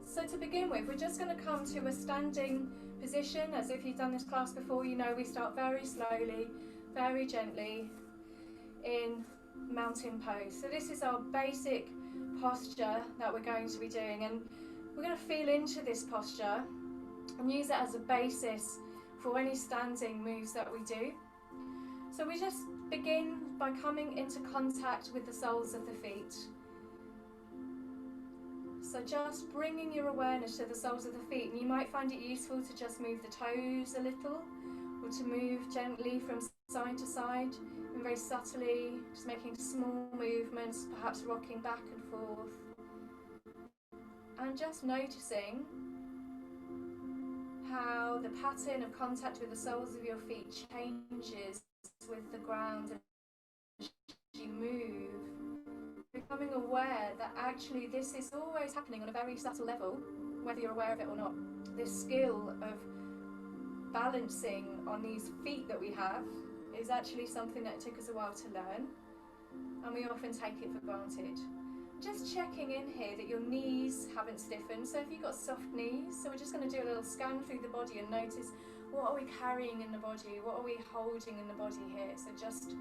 So to begin with, we're just going to come to a standing position. As if you've done this class before, you know we start very slowly, very gently in mountain pose. So this is our basic posture that we're going to be doing, and we're going to feel into this posture and use it as a basis for any standing moves that we do. So we just begin by coming into contact with the soles of the feet. So just bringing your awareness to the soles of the feet, and you might find it useful to just move the toes a little, or to move gently from side to side, and very subtly, just making small movements, perhaps rocking back and forth, and just noticing how the pattern of contact with the soles of your feet changes with the ground as you move. Becoming aware that actually this is always happening on a very subtle level, whether you're aware of it or not. This skill of balancing on these feet that we have is actually something that took us a while to learn, and we often take it for granted. Just checking in here that your knees haven't stiffened. So if you've got soft knees, so we're just going to do a little scan through the body and notice, what are we carrying in the body? What are we holding in the body here? So just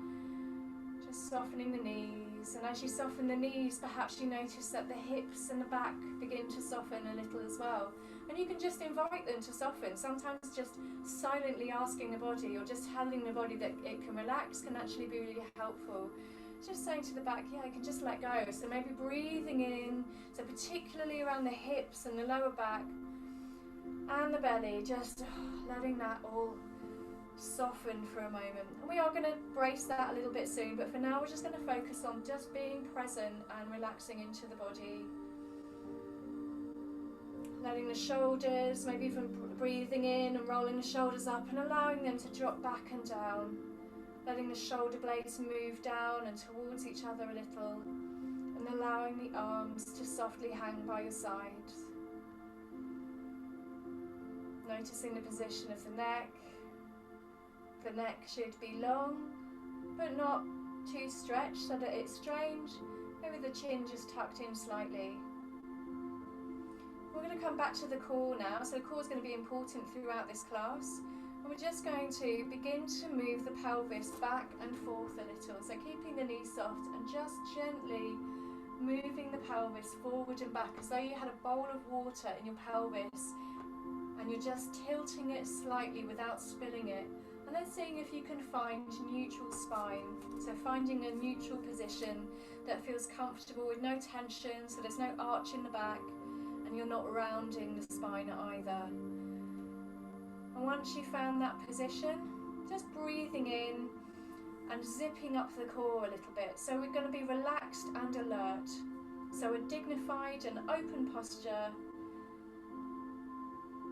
softening the knees, and as you soften the knees, perhaps you notice that the hips and the back begin to soften a little as well. And you can just invite them to soften. Sometimes just silently asking the body, or just telling the body that it can relax, can actually be really helpful. Just saying to the back, yeah, I can just let go. So maybe breathing in, so particularly around the hips and the lower back and the belly, just letting that all soften for a moment. And we are going to brace that a little bit soon, but for now we're just going to focus on just being present and relaxing into the body. Letting the shoulders, maybe even breathing in and rolling the shoulders up and allowing them to drop back and down. Letting the shoulder blades move down and towards each other a little, and allowing the arms to softly hang by your sides. Noticing the position of the neck. The neck should be long, but not too stretched so that it's strained. Maybe the chin just tucked in slightly. We're going to come back to the core now. So the core is going to be important throughout this class. And we're just going to begin to move the pelvis back and forth a little. So keeping the knees soft and just gently moving the pelvis forward and back as though you had a bowl of water in your pelvis, and you're just tilting it slightly without spilling it. And then seeing if you can find neutral spine. So finding a neutral position that feels comfortable with no tension, so there's no arch in the back and you're not rounding the spine either. And once you've found that position, just breathing in and zipping up the core a little bit. So we're going to be relaxed and alert. So a dignified and open posture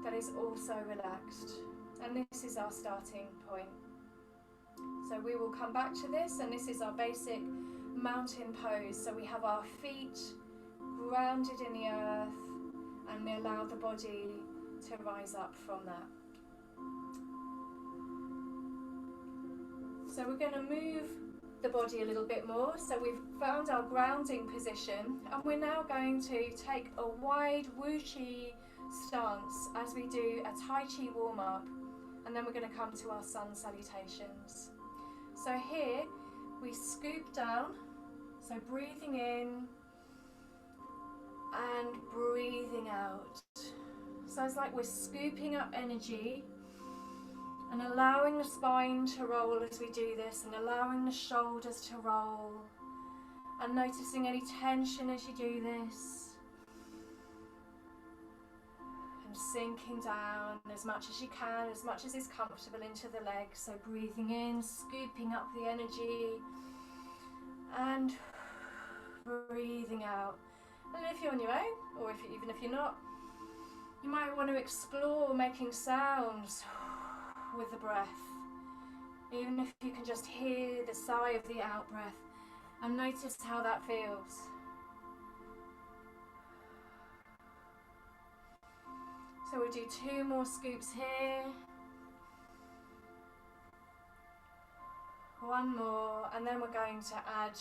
that is also relaxed. And this is our starting point. So we will come back to this, and this is our basic mountain pose. So we have our feet grounded in the earth, and we allow the body to rise up from that. So we're going to move the body a little bit more. So we've found our grounding position, and we're now going to take a wide wuxi stance as we do a Tai Chi warm-up. And then we're going to come to our sun salutations. So here we scoop down, so breathing in and breathing out. So it's like we're scooping up energy and allowing the spine to roll as we do this, and allowing the shoulders to roll, and noticing any tension as you do this. Sinking down as much as you can, as much as is comfortable into the legs. So breathing in, scooping up the energy, and breathing out. And if you're on your own, or even if you're not, you might want to explore making sounds with the breath. Even if you can just hear the sigh of the out breath and notice how that feels. So we'll do 2 more scoops here. One more, and then we're going to add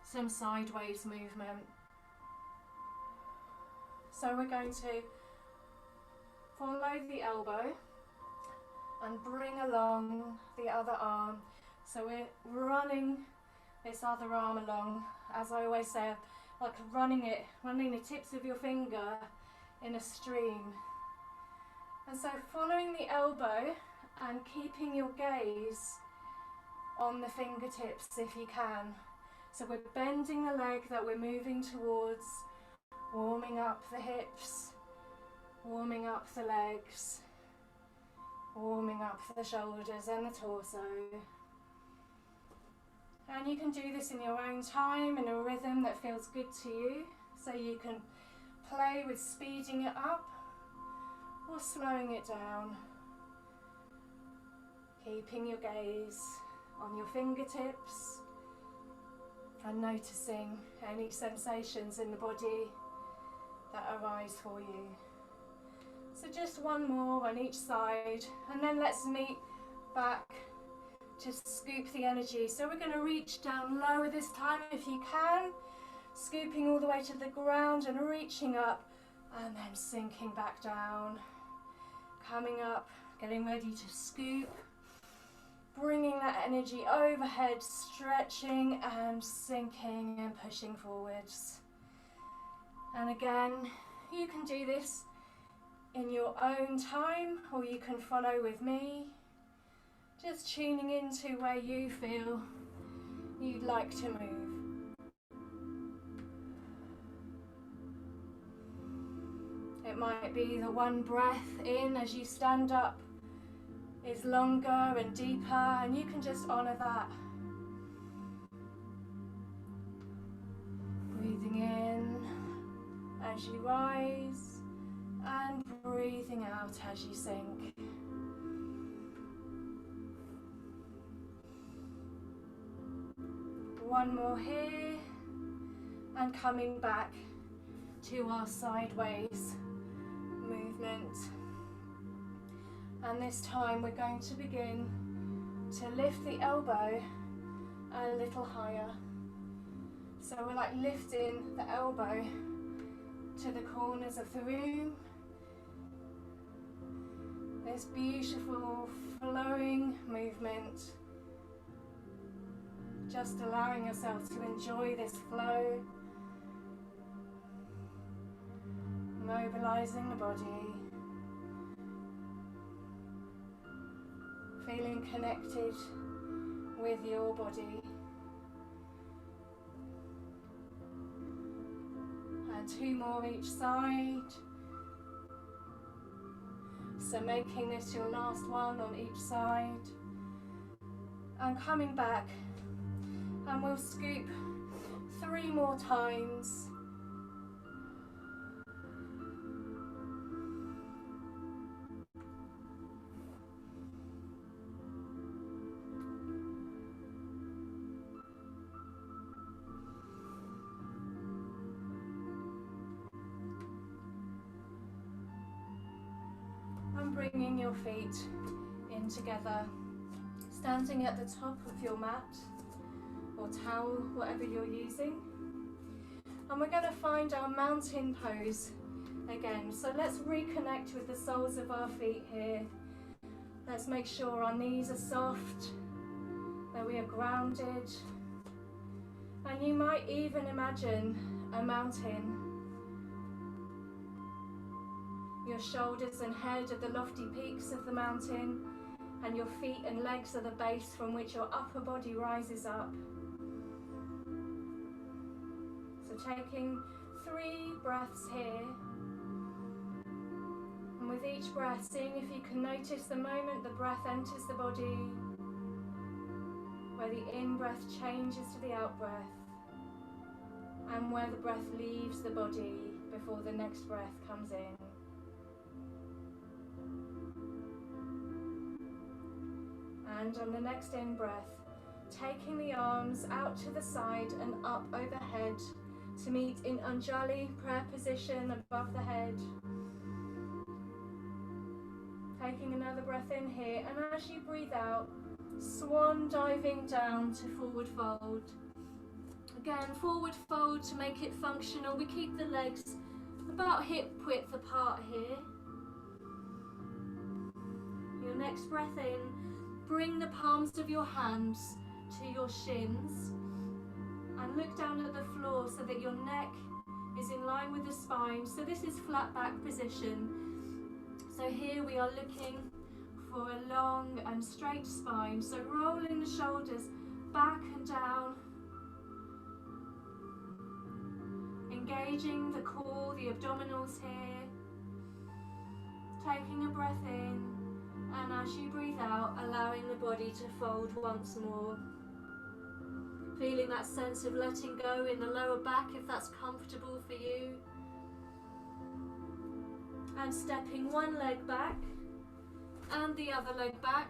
some sideways movement. So we're going to follow the elbow and bring along the other arm. So we're running this other arm along, as I always say, like running the tips of your finger in a stream. And so following the elbow and keeping your gaze on the fingertips if you can. So we're bending the leg that we're moving towards, warming up the hips, warming up the legs, warming up the shoulders and the torso. And you can do this in your own time, in a rhythm that feels good to you. So you can play with speeding it up or slowing it down. Keeping your gaze on your fingertips and noticing any sensations in the body that arise for you. So just one more on each side, and then let's meet back to scoop the energy. So we're going to reach down lower this time if you can, scooping all the way to the ground and reaching up, and then sinking back down, coming up, getting ready to scoop, bringing that energy overhead, stretching and sinking and pushing forwards. And again, you can do this in your own time, or you can follow with me, just tuning into where you feel you'd like to move. It might be the one breath in as you stand up is longer and deeper, and you can just honour that. Breathing in as you rise and breathing out as you sink. One more here, and coming back to our sideways movement. And this time we're going to begin to lift the elbow a little higher. So we're like lifting the elbow to the corners of the room. This beautiful flowing movement. Just allowing yourself to enjoy this flow. Mobilizing the body. Feeling connected with your body. And two more each side. So making this your last one on each side. And coming back, and we'll scoop 3 more times. And bringing your feet in together, standing at the top of your mat or towel, whatever you're using. And we're going to find our mountain pose again. So let's reconnect with the soles of our feet here. Let's make sure our knees are soft, that we are grounded. And you might even imagine a mountain. Your shoulders and head are the lofty peaks of the mountain, and your feet and legs are the base from which your upper body rises up. So taking 3 breaths here, and with each breath seeing if you can notice the moment the breath enters the body, where the in-breath changes to the out-breath, and where the breath leaves the body before the next breath comes in. And on the next in-breath, taking the arms out to the side and up overhead to meet in Anjali prayer position above the head. Taking another breath in here, and as you breathe out, Swan diving down to forward fold. Again, forward fold to make it functional. We keep the legs about hip width apart here. Your next breath in, bring the palms of your hands to your shins and look down at the floor so that your neck is in line with the spine. So this is flat back position. So here we are looking for a long and straight spine. So rolling the shoulders back and down, engaging the core, the abdominals here, taking a breath in, and as you breathe out, allowing the body to fold once more. Feeling that sense of letting go in the lower back if that's comfortable for you. And stepping one leg back and the other leg back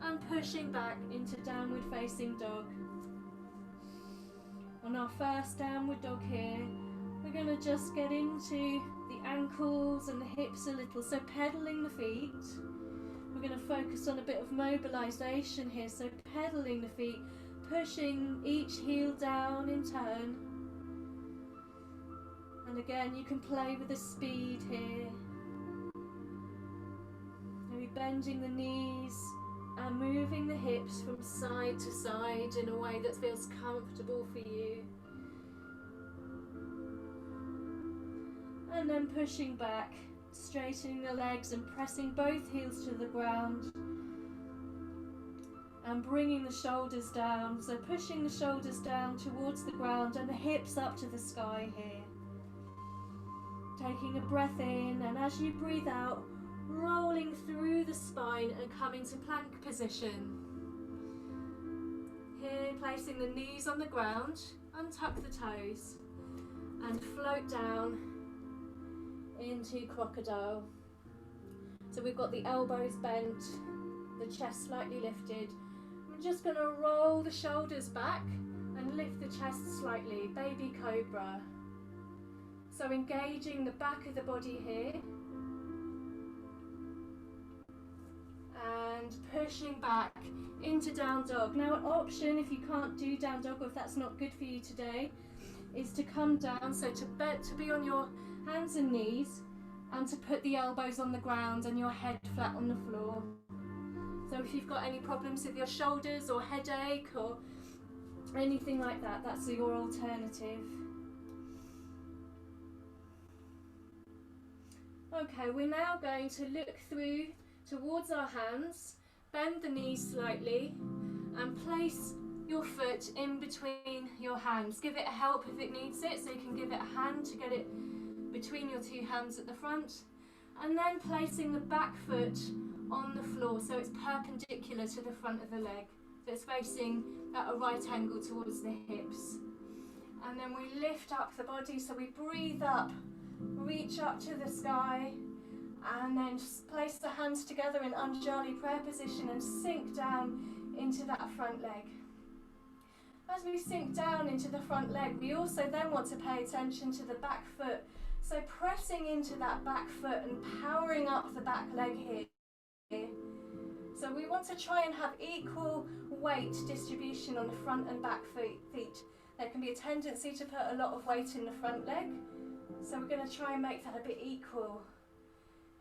and pushing back into downward facing dog. On our first downward dog here, we're going to just get into the ankles and the hips a little, so pedaling the feet. We're going to focus on a bit of mobilization here, so pedaling the feet, pushing each heel down in turn. And again, you can play with the speed here. Maybe bending the knees and moving the hips from side to side in a way that feels comfortable for you. And then pushing back, straightening the legs and pressing both heels to the ground. And bringing the shoulders down, so pushing the shoulders down towards the ground and the hips up to the sky here. Taking a breath in, and as you breathe out, rolling through the spine and coming to plank position. Here, placing the knees on the ground, untuck the toes, and float down into crocodile. So we've got the elbows bent, the chest slightly lifted. I'm just going to roll the shoulders back and lift the chest slightly, baby cobra. So engaging the back of the body here and pushing back into down dog. Now an option, if you can't do down dog or if that's not good for you today, is to come down, so to be on your hands and knees and to put the elbows on the ground and your head flat on the floor. So if you've got any problems with your shoulders or headache or anything like that, that's your alternative. Okay, we're now going to look through towards our hands, bend the knees slightly and place your foot in between your hands. Give it a help if it needs it, so you can give it a hand to get it between your two hands at the front, and then placing the back foot on the floor so it's perpendicular to the front of the leg, so it's facing at a right angle towards the hips. And then we lift up the body, so we breathe up, reach up to the sky, and then just place the hands together in Anjali prayer position and sink down into that front leg. As we sink down into the front leg, we also then want to pay attention to the back foot. So pressing into that back foot and powering up the back leg here. So we want to try and have equal weight distribution on the front and back feet. There can be a tendency to put a lot of weight in the front leg, so we're going to try and make that a bit equal.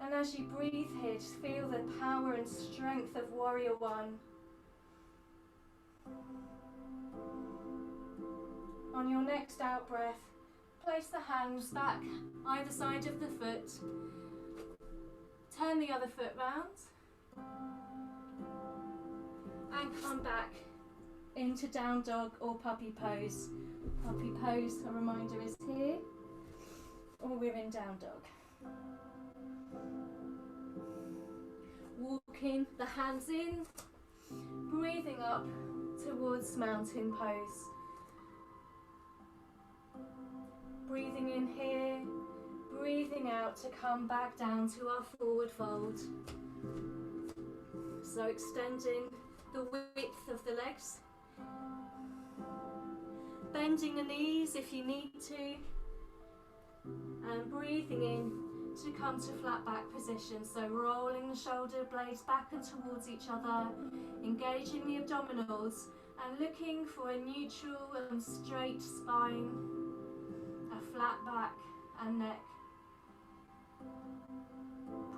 And as you breathe here, just feel the power and strength of Warrior One. On your next out breath, place the hands back either side of the foot. Turn the other foot round. And come back into down dog or puppy pose. Puppy pose, a reminder, is here, or we're in down dog. Walking the hands in, breathing up towards mountain pose. Breathing in here, breathing out to come back down to our forward fold. So extending the width of the legs, bending the knees if you need to, and breathing in to come to flat back position. So rolling the shoulder blades back and towards each other, engaging the abdominals and looking for a neutral and straight spine, a flat back and neck.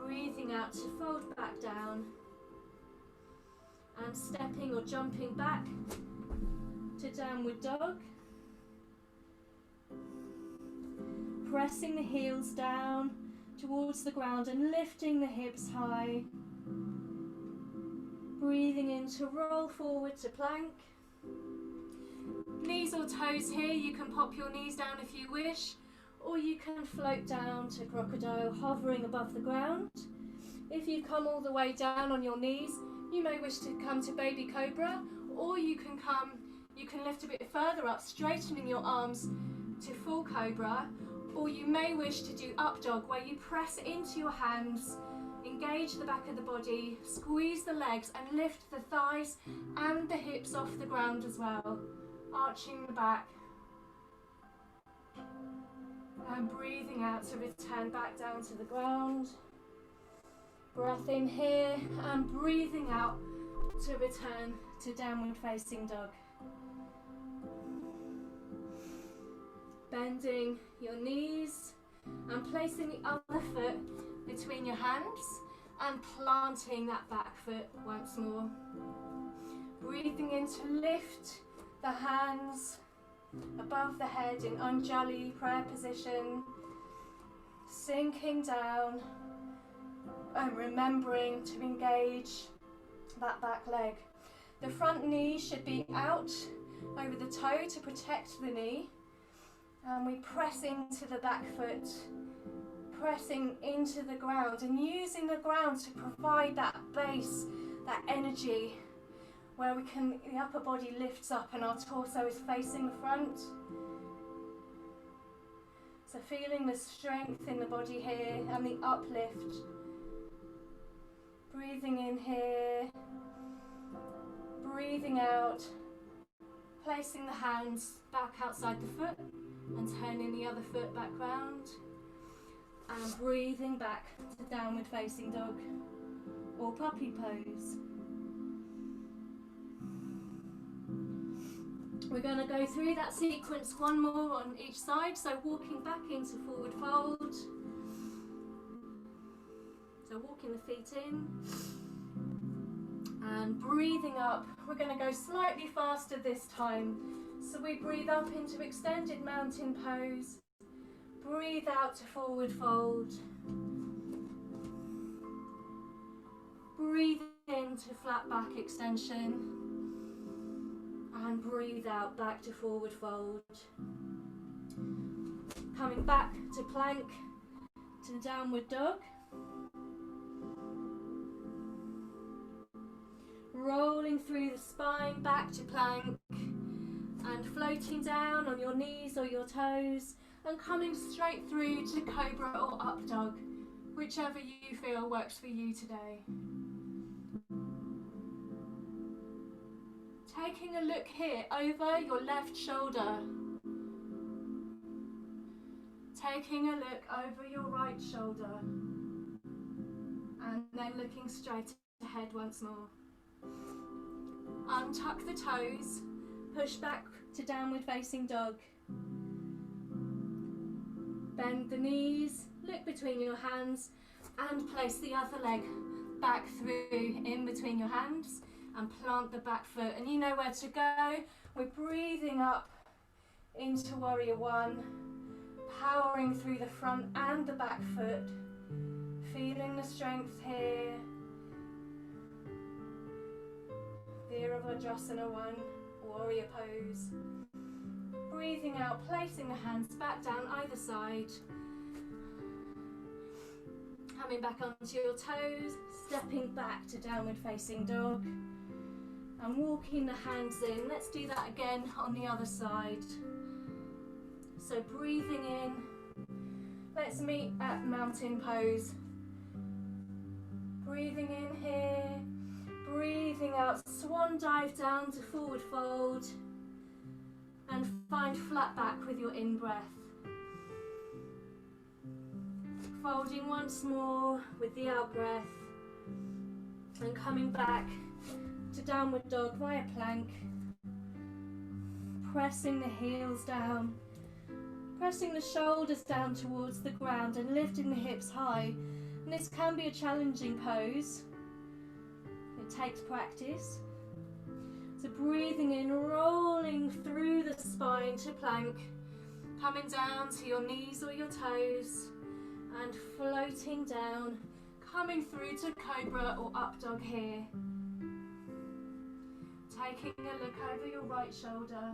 Breathing out to fold back down and stepping or jumping back to downward dog. Pressing the heels down towards the ground and lifting the hips high. Breathing in to roll forward to plank. Knees or toes here, you can pop your knees down if you wish, or you can float down to crocodile, hovering above the ground. If you come all the way down on your knees, you may wish to come to baby cobra, or you can lift a bit further up, straightening your arms to full cobra, or you may wish to do up dog, where you press into your hands, engage the back of the body, squeeze the legs and lift the thighs and the hips off the ground as well, arching the back. And breathing out to return back down to the ground. Breath in here and breathing out to return to downward facing dog. Bending your knees and placing the other foot between your hands and planting that back foot once more. Breathing in to lift the hands above the head in Anjali prayer position, sinking down and remembering to engage that back leg. The front knee should be out over the toe to protect the knee, and we press into the back foot, pressing into the ground and using the ground to provide that base, that energy, where the upper body lifts up and our torso is facing the front. So feeling the strength in the body here and the uplift. Breathing in here, breathing out, placing the hands back outside the foot and turning the other foot back round, and breathing back to downward facing dog or puppy pose. We're going to go through that sequence one more on each side, so walking back into forward fold. So walking the feet in and breathing up. We're going to go slightly faster this time. So we breathe up into extended mountain pose. Breathe out to forward fold. Breathe into flat back extension. And breathe out back to forward fold. Coming back to plank, to downward dog. Rolling through the spine back to plank and floating down on your knees or your toes and coming straight through to cobra or up dog, whichever you feel works for you today. Taking a look here over your left shoulder. Taking a look over your right shoulder. And then looking straight ahead once more. Untuck the toes. Push back to downward facing dog. Bend the knees. Look between your hands. And place the other leg back through in between your hands. And plant the back foot, and you know where to go. We're breathing up into warrior one, powering through the front and the back foot, feeling the strength here. Virabhadrasana 1, warrior pose. Breathing out, placing the hands back down either side. Coming back onto your toes, stepping back to downward facing dog. And walking the hands in. Let's do that again on the other side. So breathing in. Let's meet at mountain pose. Breathing in here. Breathing out. Swan dive down to forward fold. And find flat back with your in-breath. Folding once more with the out breath and coming back to downward dog via plank. Pressing the heels down, pressing the shoulders down towards the ground and lifting the hips high. And this can be a challenging pose. It takes practice. So breathing in, rolling through the spine to plank, coming down to your knees or your toes and floating down, coming through to cobra or up dog here. Taking a look over your right shoulder,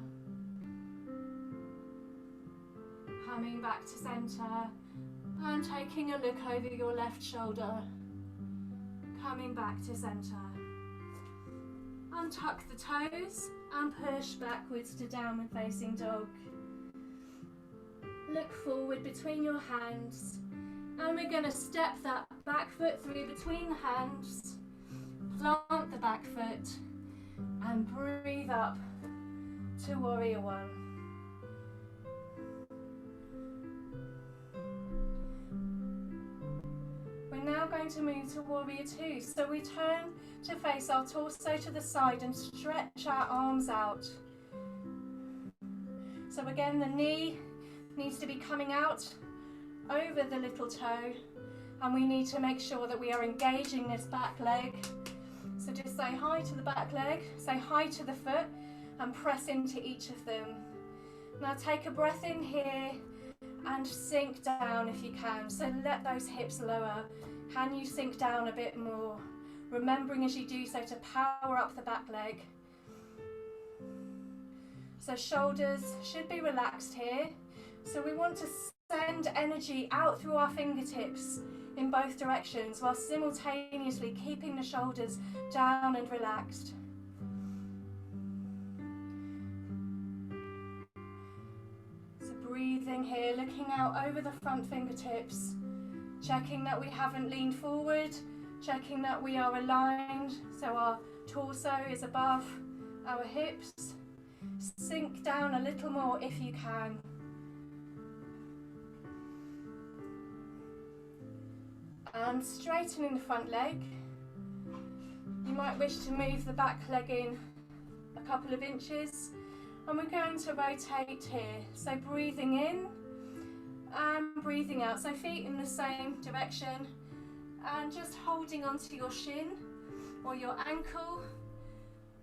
coming back to centre and taking a look over your left shoulder, coming back to centre. Untuck the toes and push backwards to downward facing dog. Look forward between your hands and we're going to step that back foot through between the hands, plant the back foot and breathe up to warrior one. We're now going to move to warrior two. So we turn to face our torso to the side and stretch our arms out. So again, the knee needs to be coming out over the little toe and we need to make sure that we are engaging this back leg. So just say hi to the back leg, say hi to the foot and press into each of them. Now take a breath in here and sink down if you can. So let those hips lower. Can you sink down a bit more? Remembering as you do so to power up the back leg. So shoulders should be relaxed here. So we want to send energy out through our fingertips in both directions while simultaneously keeping the shoulders down and relaxed. So breathing here, looking out over the front fingertips, checking that we haven't leaned forward, checking that we are aligned so our torso is above our hips. Sink down a little more if you can. And straightening the front leg. You might wish to move the back leg in a couple of inches and we're going to rotate here. So breathing in and breathing out. So feet in the same direction and just holding onto your shin or your ankle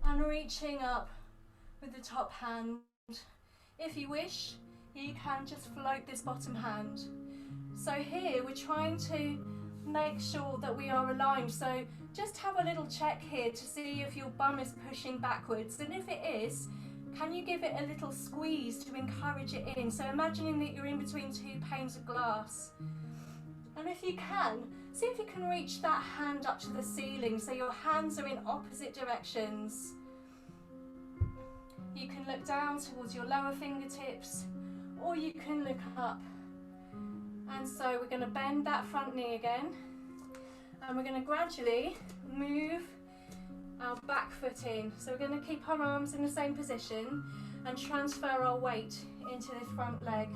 and reaching up with the top hand. If you wish, you can just float this bottom hand. So here we're trying to make sure that we are aligned. So just have a little check here to see if your bum is pushing backwards, and if it is, can you give it a little squeeze to encourage it in? So imagining that you're in between two panes of glass. And if you can, see if you can reach that hand up to the ceiling so your hands are in opposite directions. You can look down towards your lower fingertips or you can look up. And so we're going to bend that front knee again and we're going to gradually move our back foot in. So we're going to keep our arms in the same position and transfer our weight into this front leg.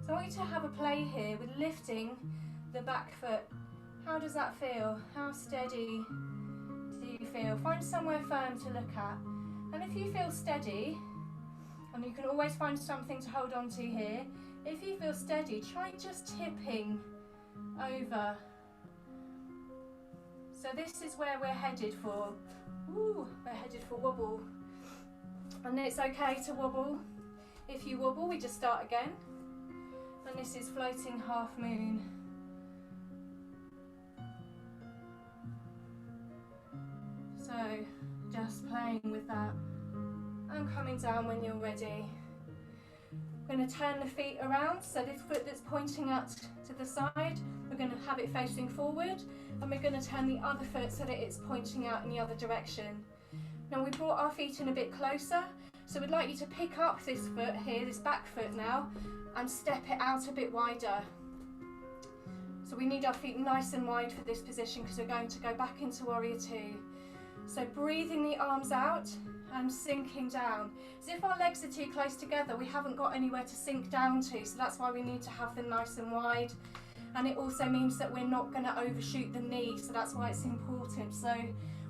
So I want you to have a play here with lifting the back foot. How does that feel? How steady do you feel? Find somewhere firm to look at. And if you feel steady, and you can always find something to hold on to here, if you feel steady, try just tipping over. So this is where we're headed for. Ooh, we're headed for wobble. And it's okay to wobble. If you wobble, we just start again. And this is floating half moon. So just playing with that and coming down when you're ready. We're going to turn the feet around, so this foot that's pointing out to the side, we're going to have it facing forward, and we're going to turn the other foot so that it's pointing out in the other direction. Now we brought our feet in a bit closer, so we'd like you to pick up this foot here, this back foot now, and step it out a bit wider. So we need our feet nice and wide for this position because we're going to go back into warrior two. So breathing the arms out and sinking down. As if our legs are too close together, we haven't got anywhere to sink down to, so that's why we need to have them nice and wide. and it also means that we're not going to overshoot the knee, so that's why it's important. So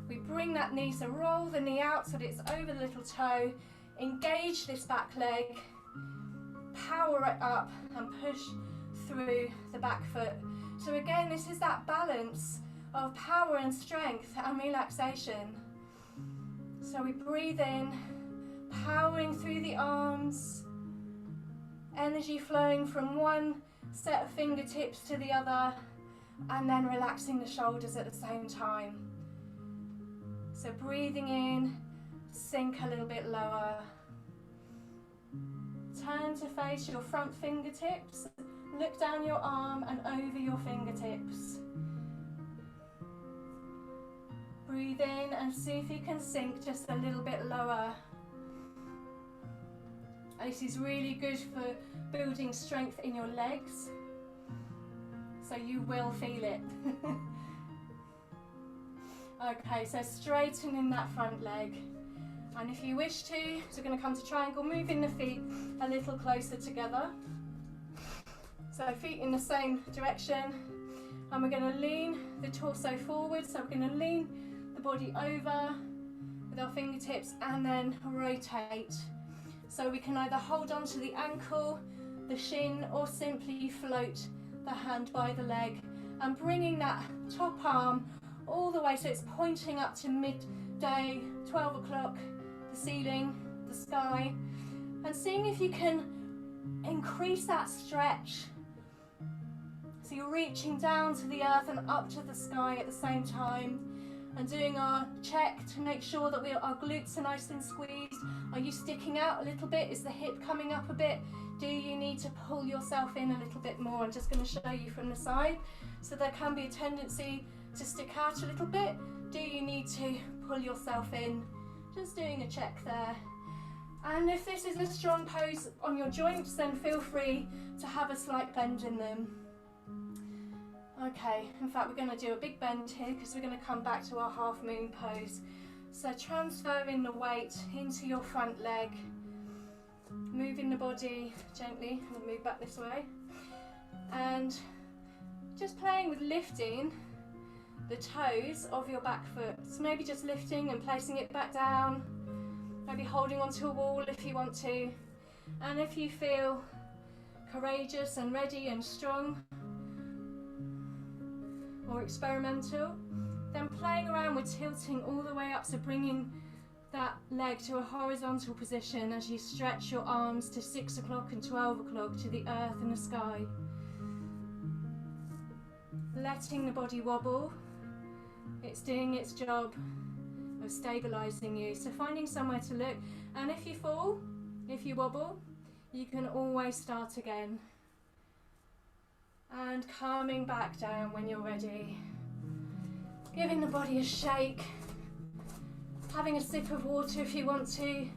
we bring that knee, so roll the knee out so that it's over the little toe, engage this back leg, power it up and push through the back foot. So again, this is that balance of power and strength and relaxation. So we breathe in, powering through the arms, energy flowing from one set of fingertips to the other, and then relaxing the shoulders at the same time. So breathing in, sink a little bit lower. Turn to face your front fingertips, look down your arm and over your fingertips. Breathe in and see if you can sink just a little bit lower. This is really good for building strength in your legs, so you will feel it. Okay, so straightening that front leg. And if you wish to, so we're going to come to triangle, moving the feet a little closer together. So feet in the same direction, and we're going to lean the torso forward, so we're going to lean the body over with our fingertips and then rotate. So we can either hold on to the ankle, the shin, or simply float the hand by the leg, and bringing that top arm all the way so it's pointing up to midday, 12 o'clock, the ceiling, the sky, and seeing if you can increase that stretch. So you're reaching down to the earth and up to the sky at the same time, and doing our check to make sure that our glutes are nice and squeezed. Are you sticking out a little bit? Is the hip coming up a bit? Do you need to pull yourself in a little bit more? I'm just going to show you from the side. So there can be a tendency to stick out a little bit. Do you need to pull yourself in? Just doing a check there. And if this is a strong pose on your joints, then feel free to have a slight bend in them. Okay, in fact we're going to do a big bend here because we're going to come back to our half moon pose. So transferring the weight into your front leg, moving the body gently, and move back this way, and just playing with lifting the toes of your back foot. So maybe just lifting and placing it back down, maybe holding onto a wall if you want to, and if you feel courageous and ready and strong or experimental, then playing around with tilting all the way up, so bringing that leg to a horizontal position as you stretch your arms to 6 o'clock and 12 o'clock to the earth and the sky. Letting the body wobble, it's doing its job of stabilising you. So finding somewhere to look, and if you fall, if you wobble, you can always start again. And calming back down when you're ready. Giving the body a shake. Having a sip of water if you want to.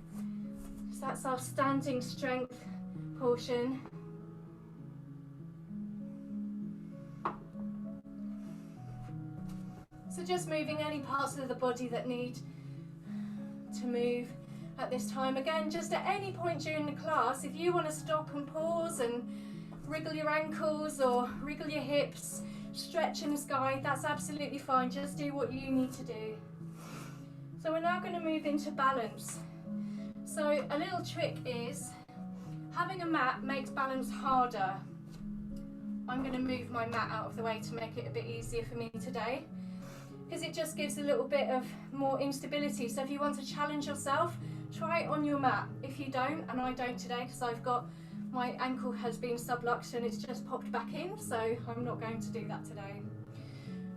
So that's our standing strength portion. So just moving any parts of the body that need to move at this time. Again, just at any point during the class, if you want to stop and pause and wriggle your ankles or wriggle your hips, stretch in the sky, that's absolutely fine. Just do what you need to do. So we're now going to move into balance. So a little trick is, having a mat makes balance harder. I'm going to move my mat out of the way to make it a bit easier for me today, because it just gives a little bit of more instability. So if you want to challenge yourself, try it on your mat. If you don't, and I don't today because my ankle has been subluxed and it's just popped back in, so I'm not going to do that today.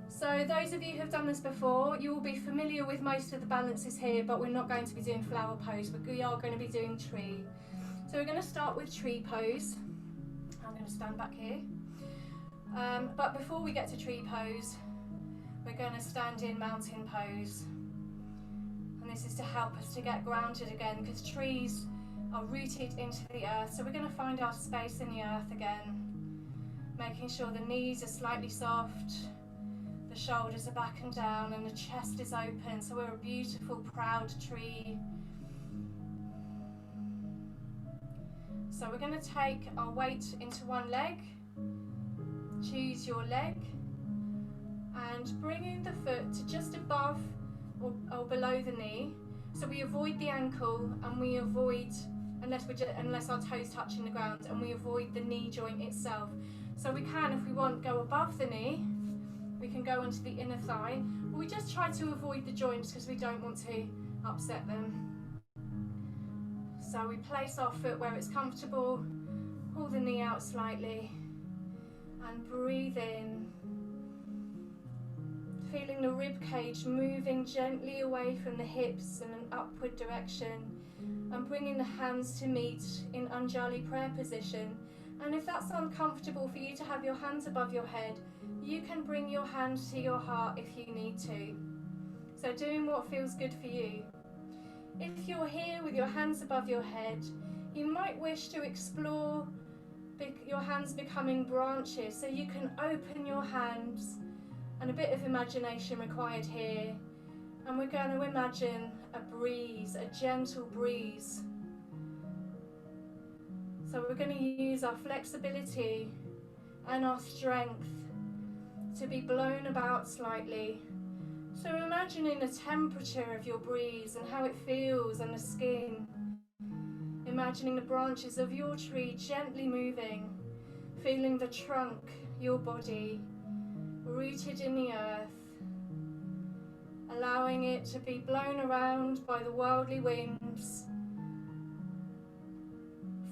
So those of you who have done this before, you will be familiar with most of the balances here, but we're not going to be doing flower pose, but we are going to be doing tree. So we're going to start with tree pose. I'm going to stand back here. But before we get to tree pose, we're going to stand in mountain pose. And this is to help us to get grounded again, because trees are rooted into the earth. So we're going to find our space in the earth again, making sure the knees are slightly soft, the shoulders are back and down, and the chest is open. So we're a beautiful, proud tree. So we're going to take our weight into one leg, choose your leg and bringing the foot to just above or below the knee. So we avoid the ankle and we avoid, unless our toes touching the ground, and we avoid the knee joint itself. So we can, if we want, go above the knee, we can go onto the inner thigh, but we just try to avoid the joints because we don't want to upset them. So we place our foot where it's comfortable, pull the knee out slightly, and breathe in. Feeling the rib cage moving gently away from the hips in an upward direction, and bringing the hands to meet in Anjali prayer position. And if that's uncomfortable for you to have your hands above your head, you can bring your hand to your heart if you need to. So doing what feels good for you. If you're here with your hands above your head, you might wish to explore your hands becoming branches, so you can open your hands, and a bit of imagination required here. And we're going to imagine a breeze, a gentle breeze. So we're going to use our flexibility and our strength to be blown about slightly. So imagining the temperature of your breeze and how it feels on the skin. Imagining the branches of your tree gently moving, feeling the trunk, your body, rooted in the earth, allowing it to be blown around by the worldly winds,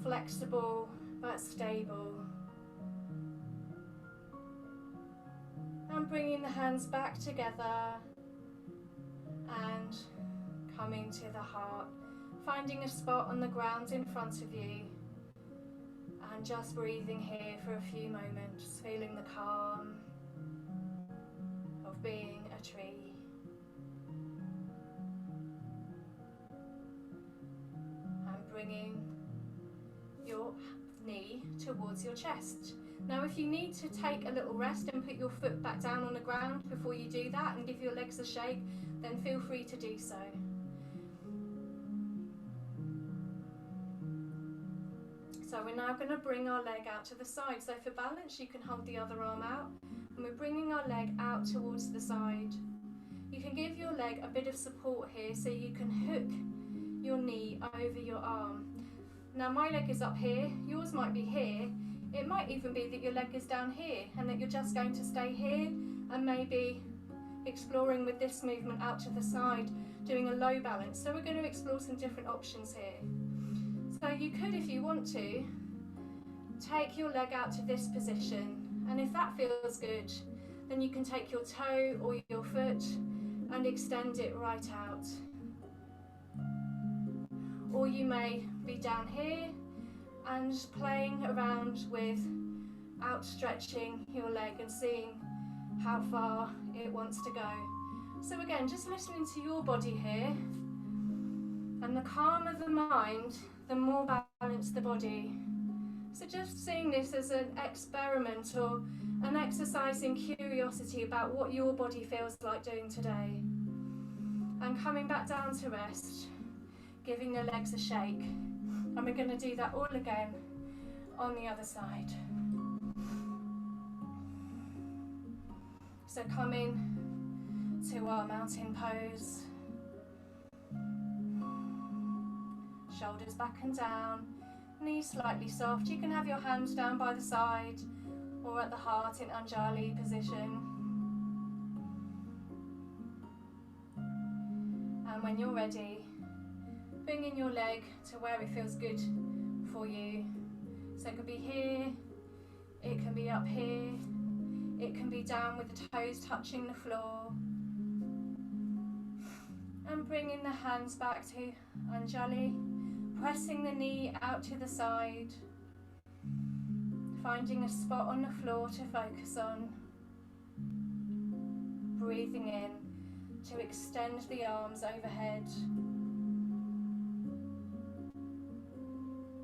flexible but stable. And bringing the hands back together and coming to the heart, finding a spot on the ground in front of you, and just breathing here for a few moments, feeling the calm of being a tree. And bringing your knee towards your chest. Now if you need to take a little rest and put your foot back down on the ground before you do that and give your legs a shake, then feel free to do so. So we're now going to bring our leg out to the side. So for balance, you can hold the other arm out, and we're bringing our leg out towards the side. You can give your leg a bit of support here, so you can hook your knee over your arm. Now my leg is up here, yours might be here. It might even be that your leg is down here and that you're just going to stay here and maybe exploring with this movement out to the side, doing a low balance. So we're going to explore some different options here. So you could, if you want to, take your leg out to this position, and if that feels good, then you can take your toe or your foot and extend it right out. Or you may be down here and playing around with outstretching your leg and seeing how far it wants to go. So again, just listening to your body here, and the calmer the mind, the more balanced the body. So just seeing this as an experiment or an exercise in curiosity about what your body feels like doing today. And coming back down to rest, giving the legs a shake. And we're going to do that all again on the other side. So coming to our mountain pose. Shoulders back and down, knees slightly soft. You can have your hands down by the side or at the heart in Anjali position. And when you're ready, bringing your leg to where it feels good for you. So it could be here, it can be up here, it can be down with the toes touching the floor. And bringing the hands back to Anjali, pressing the knee out to the side, finding a spot on the floor to focus on. Breathing in to extend the arms overhead.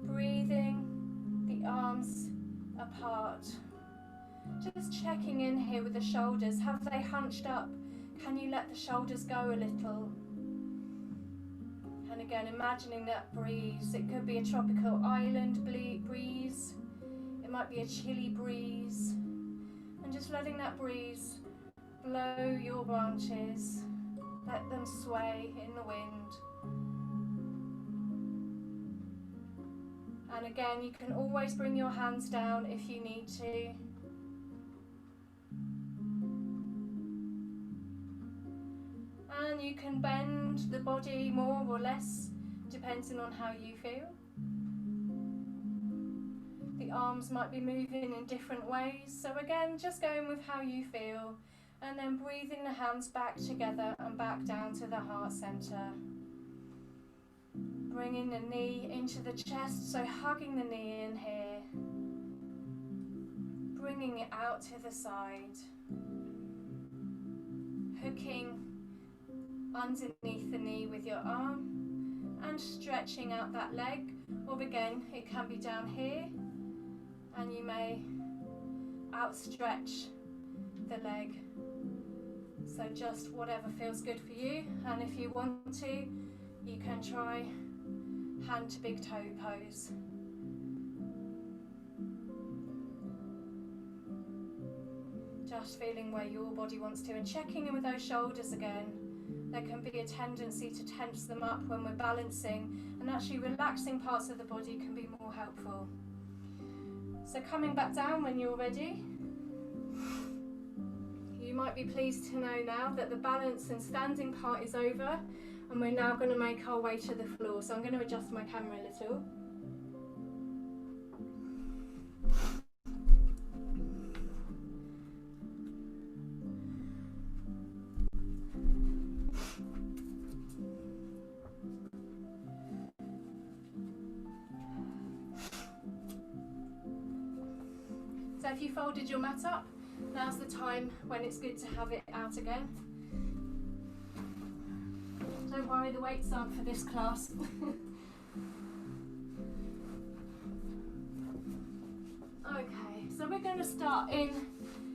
Breathing the arms apart. Just checking in here with the shoulders. Have they hunched up? Can you let the shoulders go a little? And again, imagining that breeze. It could be a tropical island breeze. It might be a chilly breeze. And just letting that breeze blow your branches, let them sway in the wind. And again, you can always bring your hands down if you need to. And you can bend the body more or less, depending on how you feel. The arms might be moving in different ways. So again, just going with how you feel. And then breathing the hands back together and back down to the heart center. Bringing the knee into the chest, so hugging the knee in here. Bringing it out to the side. Hooking underneath the knee with your arm and stretching out that leg. Or again, it can be down here and you may outstretch the leg. So just whatever feels good for you, and if you want to, you can try hand to big toe pose. Just feeling where your body wants to, and checking in with those shoulders again. There can be a tendency to tense them up when we're balancing, and actually relaxing parts of the body can be more helpful. So coming back down when you're ready. You might be pleased to know now that the balance and standing part is over, and we're now going to make our way to the floor. So I'm going to adjust my camera a little. So if you folded your mat up, now's the time when it's good to have it out again. Don't worry, the weights aren't for this class. Okay, so we're going to start in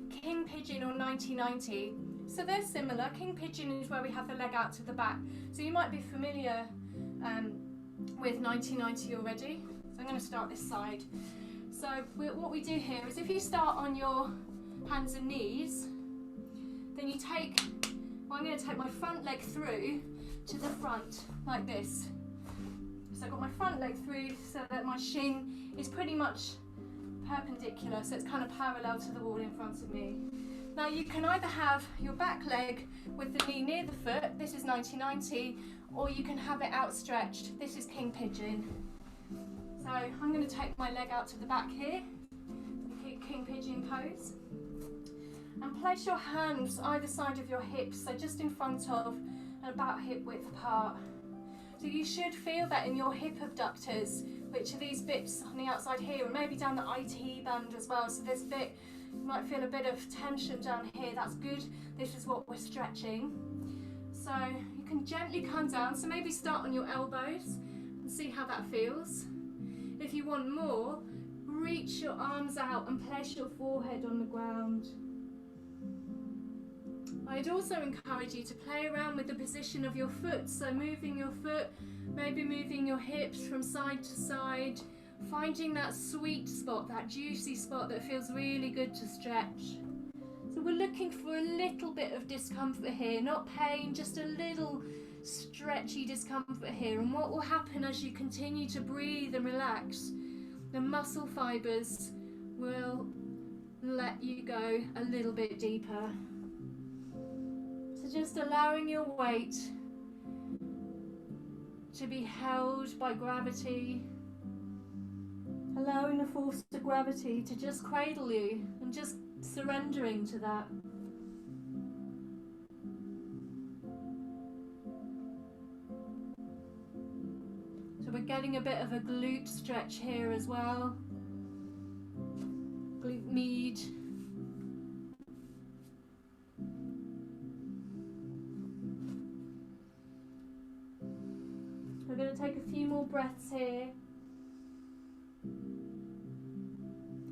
King Pigeon or 90-90. So they're similar. King Pigeon is where we have the leg out to the back. So you might be familiar with 90-90 already. So I'm going to start this side. So what we do here is if you start on your hands and knees, then you take, well, I'm going to take my front leg through to the front like this. So I've got my front leg through so that my shin is pretty much perpendicular, so it's kind of parallel to the wall in front of me. Now you can either have your back leg with the knee near the foot, this is 90-90, or you can have it outstretched, this is King Pigeon. So I'm going to take my leg out to the back here, King Pigeon pose, and place your hands either side of your hips, so just in front of and about hip width apart. So you should feel that in your hip abductors, which are these bits on the outside here, and maybe down the IT band as well. So this bit, you might feel a bit of tension down here, that's good. This is what we're stretching. So you can gently come down, so maybe start on your elbows and see how that feels. If you want more, reach your arms out and place your forehead on the ground. I'd also encourage you to play around with the position of your foot, so moving your foot, maybe moving your hips from side to side, finding that sweet spot, that juicy spot that feels really good to stretch. So we're looking for a little bit of discomfort here, not pain, just a little stretchy discomfort here. And what will happen as you continue to breathe and relax, the muscle fibers will let you go a little bit deeper. So just allowing your weight to be held by gravity, allowing the force of gravity to just cradle you and just surrendering to that. So we're getting a bit of a glute stretch here as well, glute med. We're going to take a few more breaths here.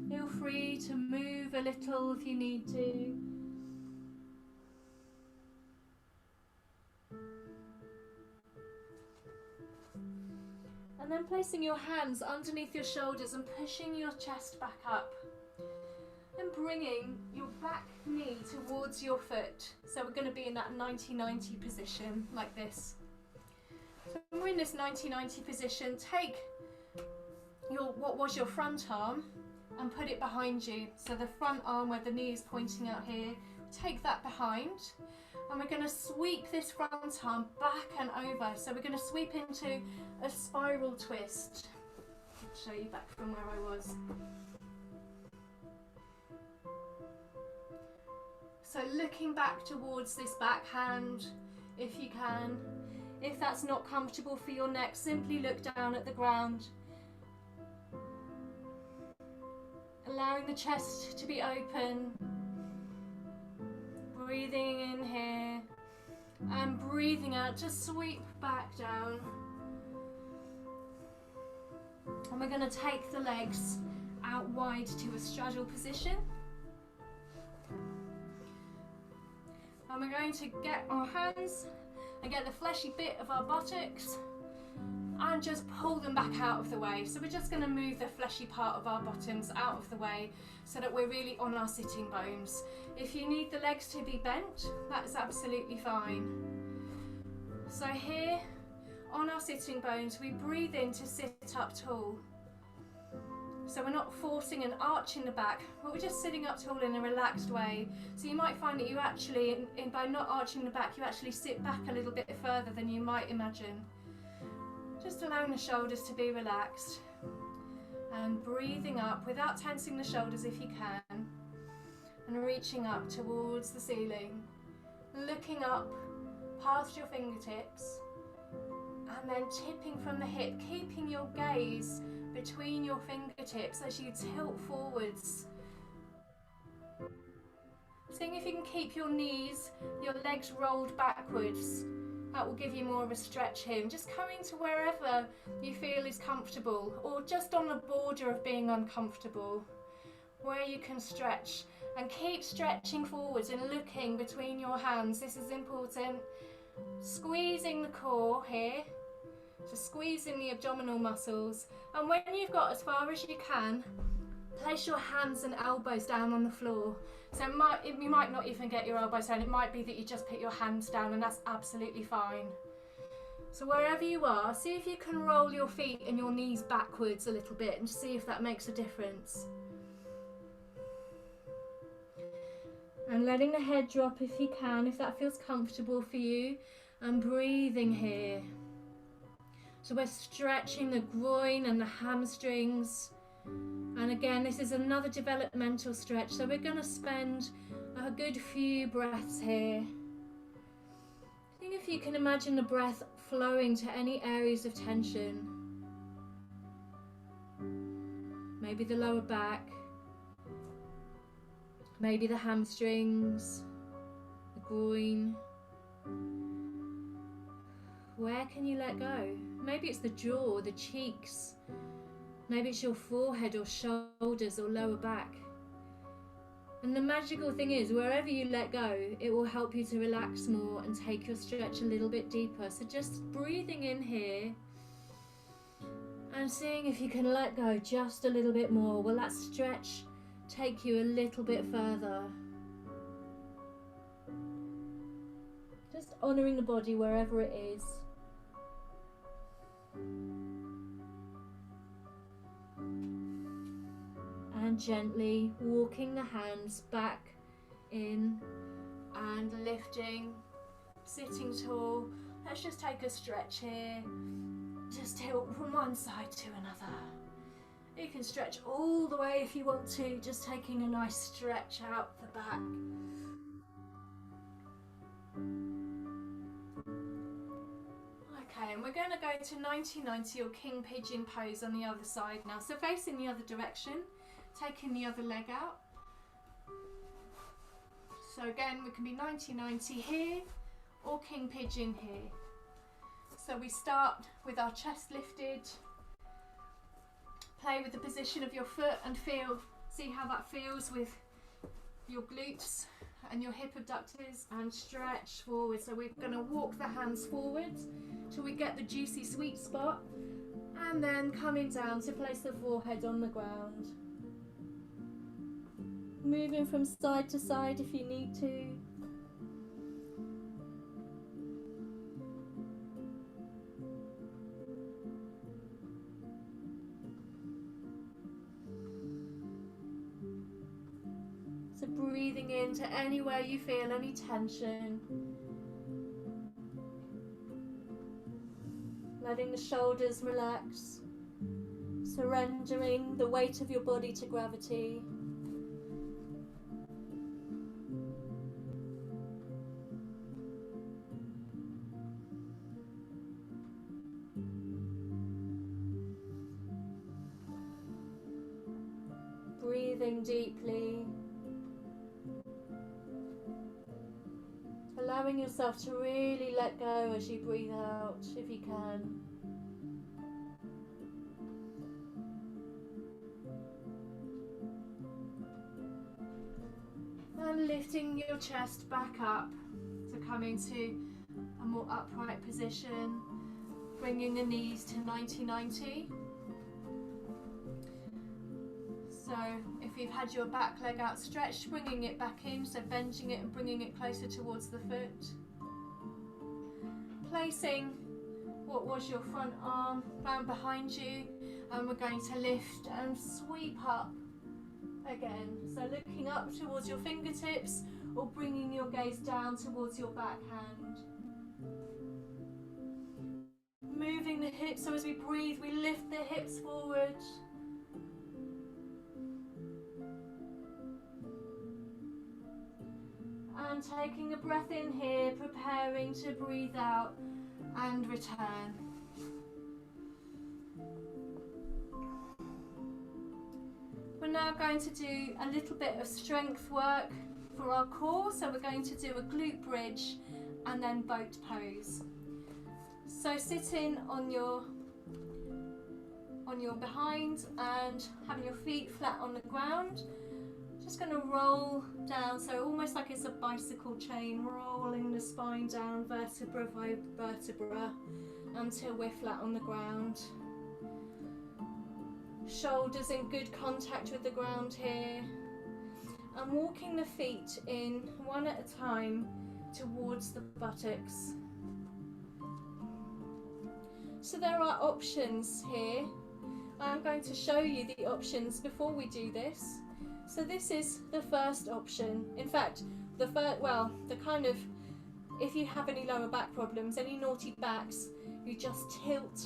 Feel free to move a little if you need to. And then placing your hands underneath your shoulders and pushing your chest back up. And bringing your back knee towards your foot. So we're going to be in that 90-90 position, like this. So when we're in this 90-90 position, take what was your front arm and put it behind you. So the front arm where the knee is pointing out here, take that behind. And we're going to sweep this front arm back and over. So we're going to sweep into a spiral twist. I'll show you back from where I was. So looking back towards this backhand, if you can. If that's not comfortable for your neck, simply look down at the ground. Allowing the chest to be open. Breathing in here and breathing out to sweep back down. And we're going to take the legs out wide to a straddle position. And we're going to get our hands and get the fleshy bit of our buttocks and just pull them back out of the way. So we're just going to move the fleshy part of our bottoms out of the way so that we're really on our sitting bones. If you need the legs to be bent, that's absolutely fine. So here on our sitting bones, we breathe in to sit up tall. So we're not forcing an arch in the back, but we're just sitting up tall in a relaxed way. So you might find that you actually, by not arching the back, you actually sit back a little bit further than you might imagine. Just allowing the shoulders to be relaxed and breathing up without tensing the shoulders if you can, and reaching up towards the ceiling, looking up past your fingertips and then tipping from the hip, keeping your gaze between your fingertips as you tilt forwards. Seeing if you can keep your knees, your legs rolled backwards. That will give you more of a stretch here. And just coming to wherever you feel is comfortable, or just on the border of being uncomfortable, where you can stretch. And keep stretching forwards and looking between your hands. This is important. Squeezing the core here. So squeezing the abdominal muscles. And when you've got as far as you can, place your hands and elbows down on the floor. So you might not even get your elbows down. It might be that you just put your hands down, and that's absolutely fine. So wherever you are, see if you can roll your feet and your knees backwards a little bit and see if that makes a difference. And letting the head drop if you can, if that feels comfortable for you. And breathing here. So we're stretching the groin and the hamstrings. And again, this is another developmental stretch. So we're going to spend a good few breaths here. Think if you can imagine the breath flowing to any areas of tension. Maybe the lower back. Maybe the hamstrings, the groin. Where can you let go? Maybe it's the jaw, the cheeks. Maybe it's your forehead or shoulders or lower back. And the magical thing is, wherever you let go, it will help you to relax more and take your stretch a little bit deeper. So just breathing in here and seeing if you can let go just a little bit more. Will that stretch take you a little bit further? Just honouring the body wherever it is. And gently walking the hands back in and lifting, sitting tall. Let's just take a stretch here. Just tilt from one side to another. You can stretch all the way if you want to, just taking a nice stretch out the back. Okay, and we're going to go to 90-90 or king pigeon pose on the other side now. So facing the other direction, taking the other leg out. So again, we can be 90-90 here or king pigeon here. So we start with our chest lifted. Play with the position of your foot and see how that feels with your glutes and your hip abductors, and stretch forward. So we're going to walk the hands forward till we get the juicy sweet spot, and then coming down to place the forehead on the ground. Moving from side to side if you need to. So breathing into anywhere you feel any tension. Letting the shoulders relax. Surrendering the weight of your body to gravity. Breathing deeply. Allowing yourself to really let go as you breathe out, if you can. And lifting your chest back up, so coming to a more upright position, bringing the knees to 90-90. So if you've had your back leg outstretched, bringing it back in, so bending it and bringing it closer towards the foot. Placing what was your front arm round behind you, and we're going to lift and sweep up again. So looking up towards your fingertips or bringing your gaze down towards your back hand. Moving the hips, so as we breathe, we lift the hips forward. And taking a breath in here, preparing to breathe out and return. We're now going to do a little bit of strength work for our core. So we're going to do a glute bridge and then boat pose. So sitting on your behind and having your feet flat on the ground. Just going to roll down, so almost like it's a bicycle chain, rolling the spine down vertebra by vertebra until we're flat on the ground. Shoulders in good contact with the ground here. And walking the feet in one at a time towards the buttocks. So there are options here. I'm going to show you the options before we do this. So this is the first option. In fact, if you have any lower back problems, any naughty backs, you just tilt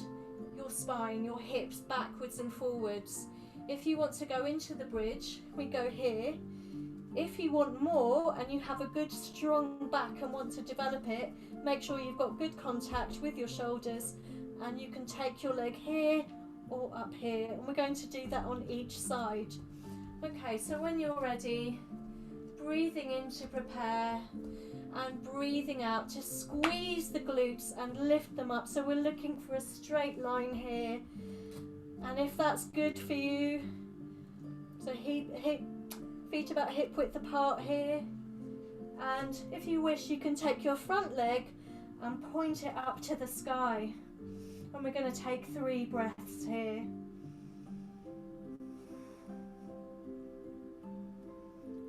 your spine, your hips backwards and forwards. If you want to go into the bridge, we go here. If you want more and you have a good strong back and want to develop it, make sure you've got good contact with your shoulders and you can take your leg here or up here. And we're going to do that on each side. Okay, so when you're ready, breathing in to prepare and breathing out to squeeze the glutes and lift them up. So we're looking for a straight line here. And if that's good for you, so feet about hip width apart here. And if you wish, you can take your front leg and point it up to the sky. And we're going to take 3 breaths here.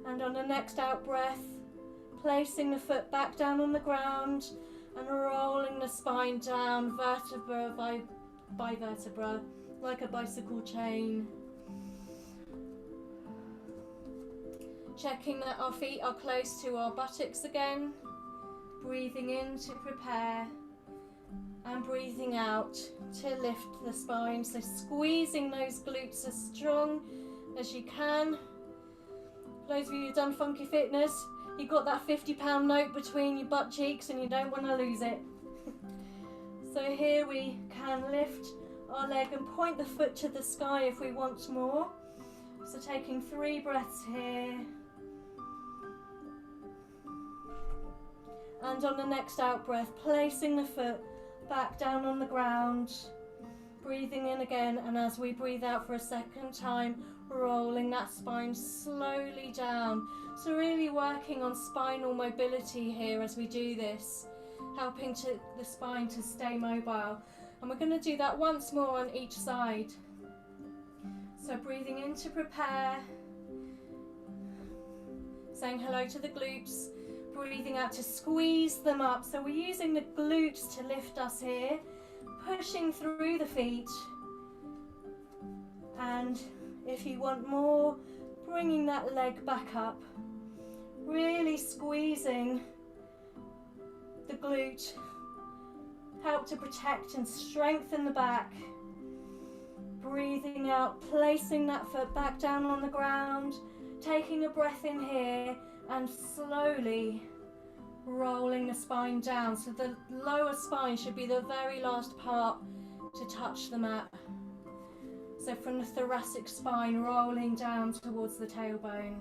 And on the next out breath, placing the foot back down on the ground and rolling the spine down vertebra by vertebra, like a bicycle chain. Checking that our feet are close to our buttocks again. Breathing in to prepare and breathing out to lift the spine. So squeezing those glutes as strong as you can. For those of you who've done Funky Fitness, you've got that £50 note between your butt cheeks and you don't want to lose it. So here we can lift our leg and point the foot to the sky if we want more. So taking 3 breaths here. And on the next out breath, placing the foot back down on the ground. Breathing in again, and as we breathe out for a second time, rolling that spine slowly down. So really working on spinal mobility here as we do this, helping the spine to stay mobile. And we're going to do that once more on each side. So breathing in to prepare Saying hello to the glutes, breathing out to squeeze them up. So we're using the glutes to lift us here, pushing through the feet. And if you want more, bringing that leg back up, really squeezing the glute. Help to protect and strengthen the back. Breathing out, placing that foot back down on the ground, taking a breath in here and slowly rolling the spine down. So the lower spine should be the very last part to touch the mat. So from the thoracic spine rolling down towards the tailbone.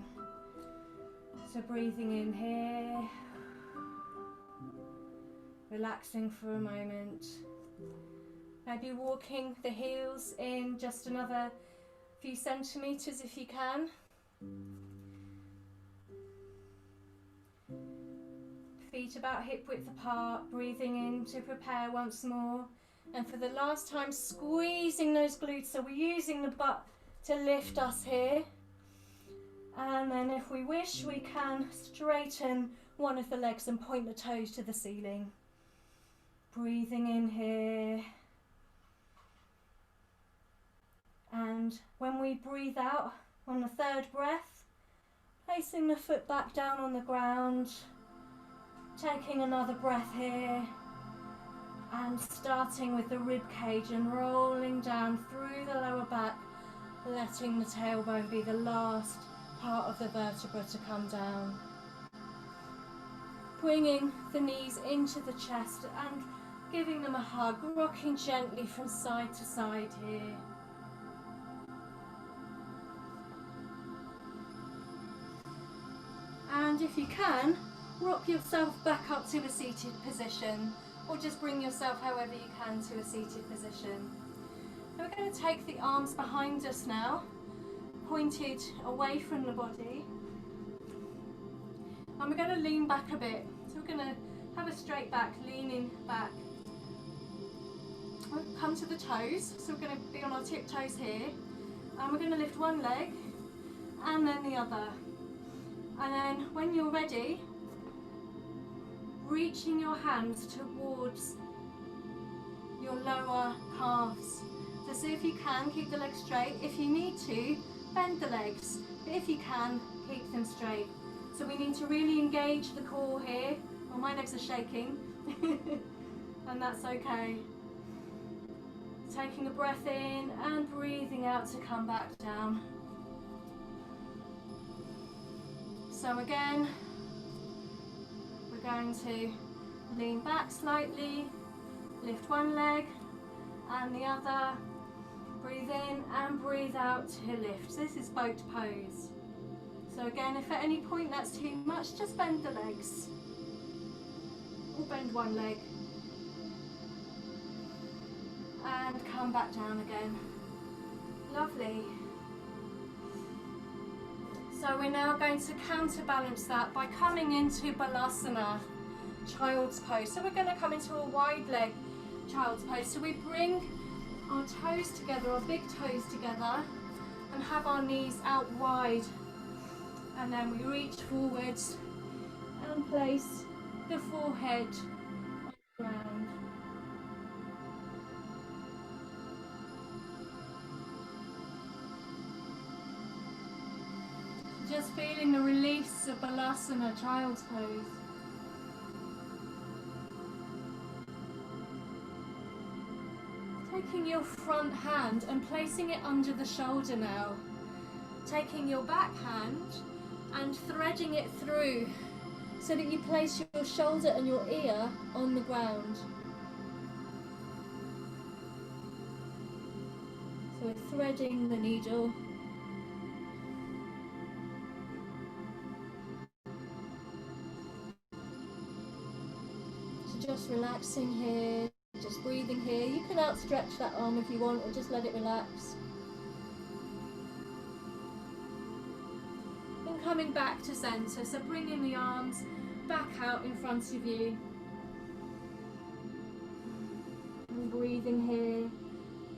So breathing in here, relaxing for a moment. Maybe walking the heels in just another few centimetres if you can. Feet about hip width apart, breathing in to prepare once more. And for the last time, squeezing those glutes. So we're using the butt to lift us here. And then if we wish, we can straighten one of the legs and point the toes to the ceiling. Breathing in here. And when we breathe out on the third breath, placing the foot back down on the ground, taking another breath here, and starting with the rib cage and rolling down through the lower back, letting the tailbone be the last part of the vertebra to come down. Bringing the knees into the chest and giving them a hug, rocking gently from side to side here. And if you can, rock yourself back up to a seated position, or just bring yourself however you can to a seated position. And we're going to take the arms behind us now, pointed away from the body. And we're going to lean back a bit. So we're going to have a straight back, leaning back. We'll come to the toes, so we're going to be on our tiptoes here. And we're going to lift one leg and then the other. And then when you're ready, reaching your hands towards your lower calves. So see if you can, keep the legs straight. If you need to, bend the legs. But if you can, keep them straight. So we need to really engage the core here. Well, my legs are shaking. And that's okay. Taking a breath in and breathing out to come back down. So again, we're going to lean back slightly, lift one leg and the other, breathe in and breathe out to lift. So this is boat pose. So again, if at any point that's too much, just bend the legs, or bend one leg, and come back down again. Lovely. So we're now going to counterbalance that by coming into Balasana, child's pose. So we're going to come into a wide leg child's pose. So we bring our toes together, our big toes together, and have our knees out wide. And then we reach forwards and place the forehead on the ground. Just feeling the release of Balasana, child's pose. Taking your front hand and placing it under the shoulder now. Taking your back hand and threading it through so that you place your shoulder and your ear on the ground. So we're threading the needle. Just relaxing here, just breathing here. You can outstretch that arm if you want, or just let it relax. And coming back to centre, so bringing the arms back out in front of you. And breathing here,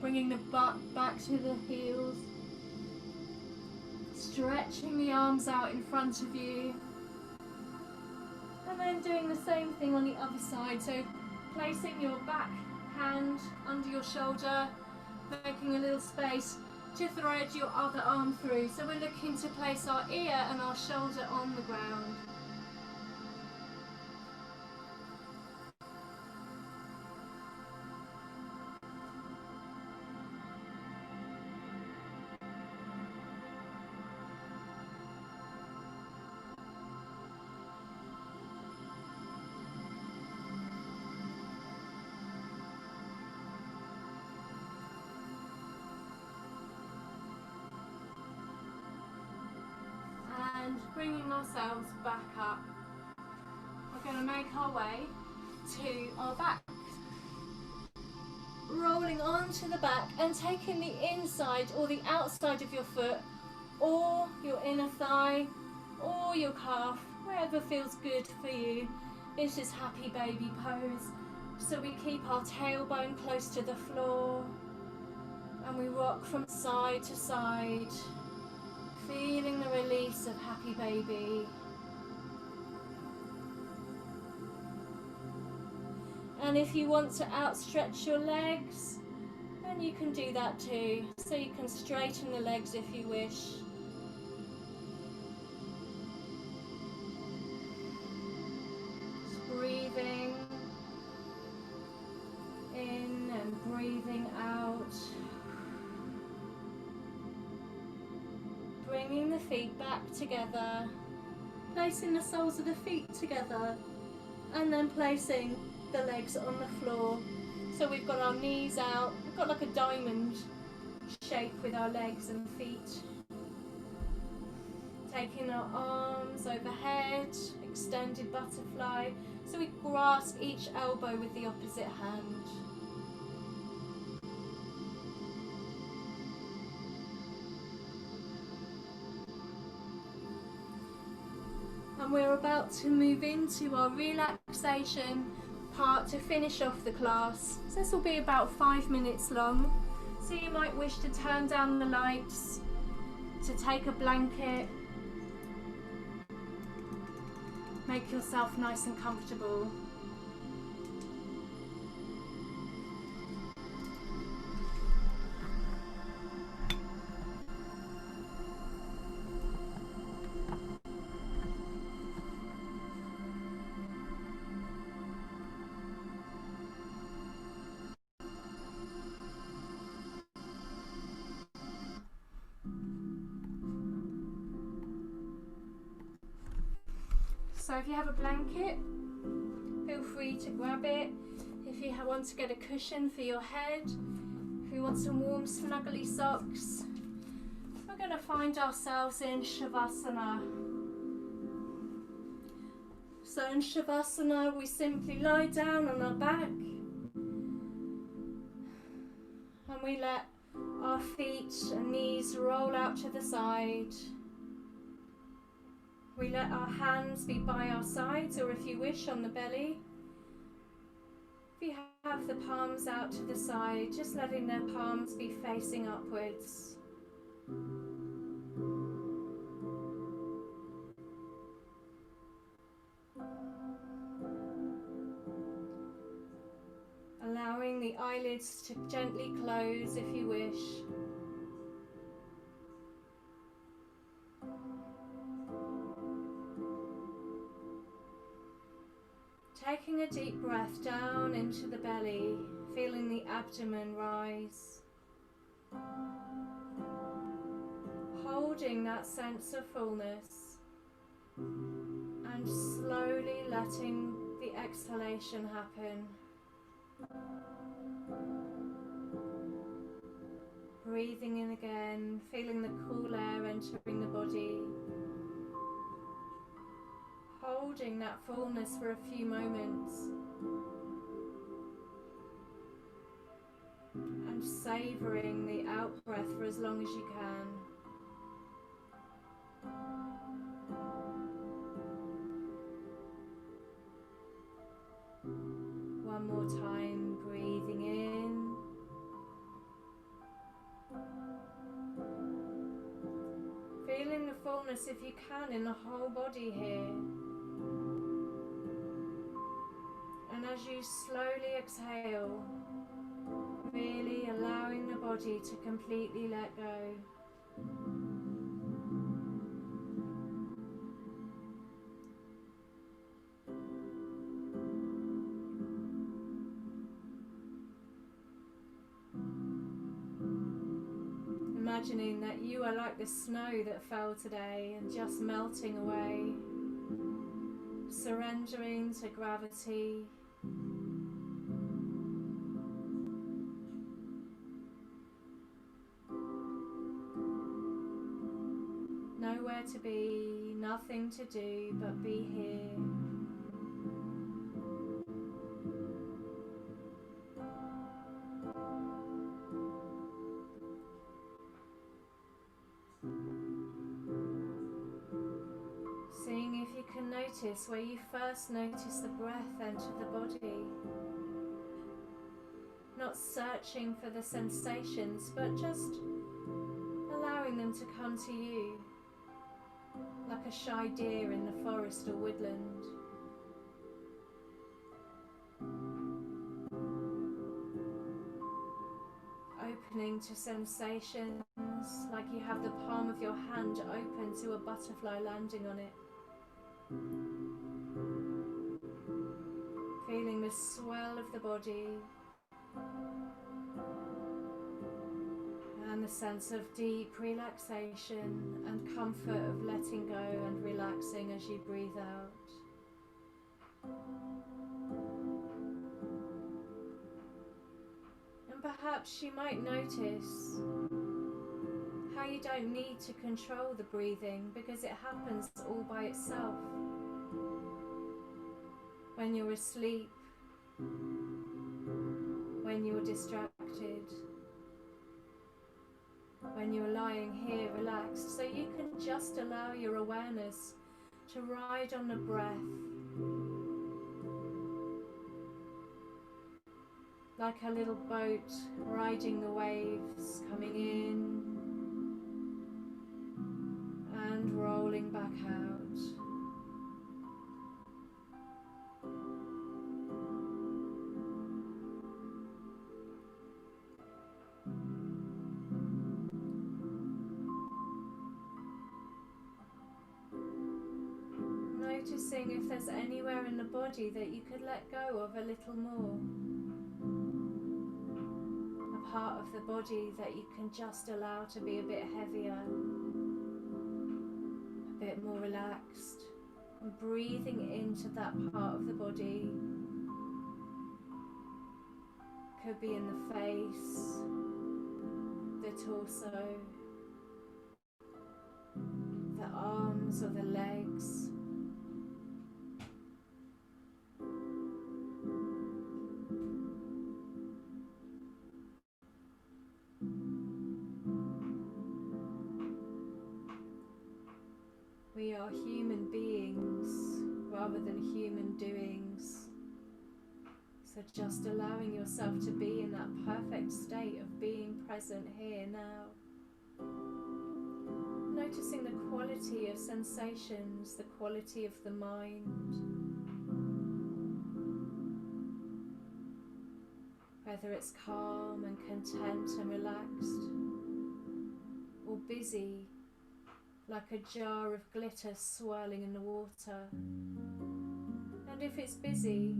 bringing the butt back to the heels. Stretching the arms out in front of you. then doing the same thing on the other side. So placing your back hand under your shoulder, making a little space to thread your other arm through. So we're looking to place our ear and our shoulder on the ground. And bringing ourselves back up, we're going to make our way to our back. Rolling onto the back and taking the inside or the outside of your foot or your inner thigh or your calf, wherever feels good for you. This is happy baby pose. So we keep our tailbone close to the floor and we rock from side to side, feeling the release of happy baby. And if you want to outstretch your legs, then you can do that too. So you can straighten the legs if you wish. Just breathing in and breathing out. Bringing the feet back together, placing the soles of the feet together, and then placing the legs on the floor. So we've got our knees out, we've got like a diamond shape with our legs and feet. Taking our arms overhead, extended butterfly. So we grasp each elbow with the opposite hand. And we're about to move into our relaxation part to finish off the class. So this will be about 5 minutes long. So you might wish to turn down the lights, to take a blanket, make yourself nice and comfortable. So if you have a blanket, feel free to grab it. If you want to get a cushion for your head, if you want some warm snuggly socks, we're going to find ourselves in Shavasana. So in Shavasana, we simply lie down on our back and we let our feet and knees roll out to the side. We let our hands be by our sides, or if you wish, on the belly. If you have the palms out to the side, just letting their palms be facing upwards. Allowing the eyelids to gently close if you wish. Taking a deep breath down into the belly, feeling the abdomen rise. Holding that sense of fullness and slowly letting the exhalation happen. Breathing in again, feeling the cool air entering the body. Holding that fullness for a few moments and savouring the out breath for as long as you can. One more time, breathing in. Feeling the fullness, if you can, in the whole body here. you slowly exhale, really allowing the body to completely let go. Imagining that you are like the snow that fell today and just melting away, surrendering to gravity. Nowhere to be, nothing to do but be here. Seeing if you can notice where you first noticed the breath enter the body. Not searching for the sensations, but just allowing them to come to you, like a shy deer in the forest or woodland. Opening to sensations, like you have the palm of your hand open to a butterfly landing on it. Feeling the swell of the body and the sense of deep relaxation and comfort of letting go and relaxing as you breathe out. And perhaps you might notice how you don't need to control the breathing because it happens all by itself. When you're asleep, when you're distracted, when you're lying here relaxed, so you can just allow your awareness to ride on the breath, like a little boat riding the waves, coming in and rolling back out. Noticing if there's anywhere in the body that you could let go of a little more. A part of the body that you can just allow to be a bit heavier, a bit more relaxed. And breathing into that part of the body. Could be in the face, the torso, the arms or the legs. We are human beings rather than human doings. So just allowing yourself to be in that perfect state of being present here now. Noticing the quality of sensations, the quality of the mind. Whether it's calm and content and relaxed, or busy, like a jar of glitter swirling in the water. And if it's busy,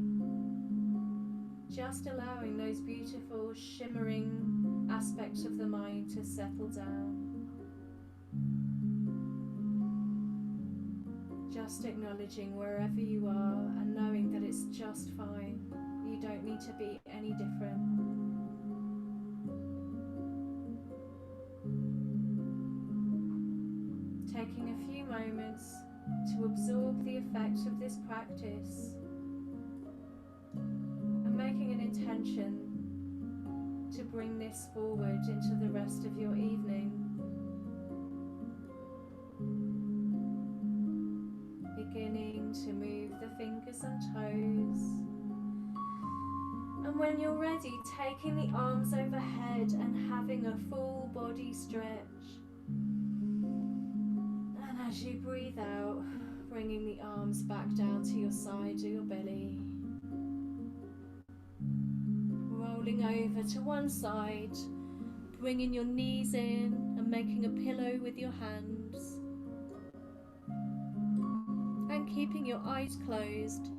just allowing those beautiful shimmering aspects of the mind to settle down. Just acknowledging wherever you are and knowing that it's just fine. You don't need to be any different. Taking a few moments to absorb the effects of this practice and making an intention to bring this forward into the rest of your evening. Beginning to move the fingers and toes. And when you're ready, taking the arms overhead and having a full body stretch. As you breathe out, bringing the arms back down to your side or your belly. rolling over to one side, bringing your knees in and making a pillow with your hands. And keeping your eyes closed,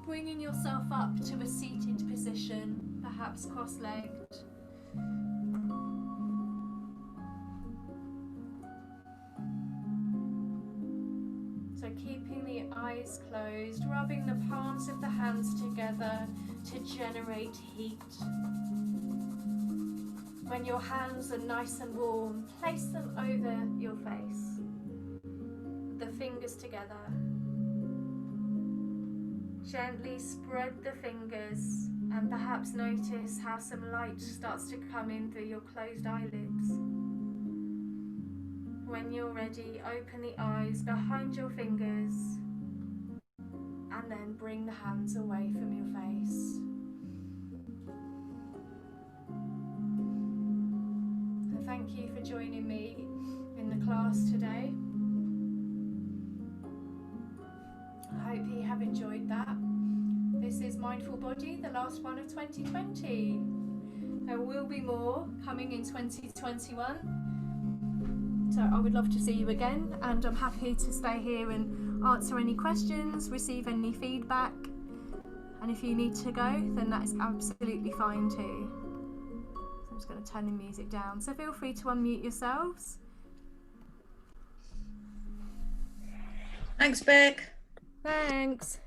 bringing yourself up to a seated position, perhaps cross-legged. So keeping the eyes closed, rubbing the palms of the hands together to generate heat. When your hands are nice and warm, place them over your face, the fingers together. Gently spread the fingers and perhaps notice how some light starts to come in through your closed eyelids. When you're ready, open the eyes behind your fingers and then bring the hands away from your face. And thank you for joining me in the class today. I hope you have enjoyed that. This is Mindful Body, the last one of 2020. There will be more coming in 2021. So I would love to see you again, and I'm happy to stay here and answer any questions, receive any feedback. And if you need to go, then that is absolutely fine too. So I'm just going to turn the music down. So feel free to unmute yourselves. Thanks, Beck. Thanks.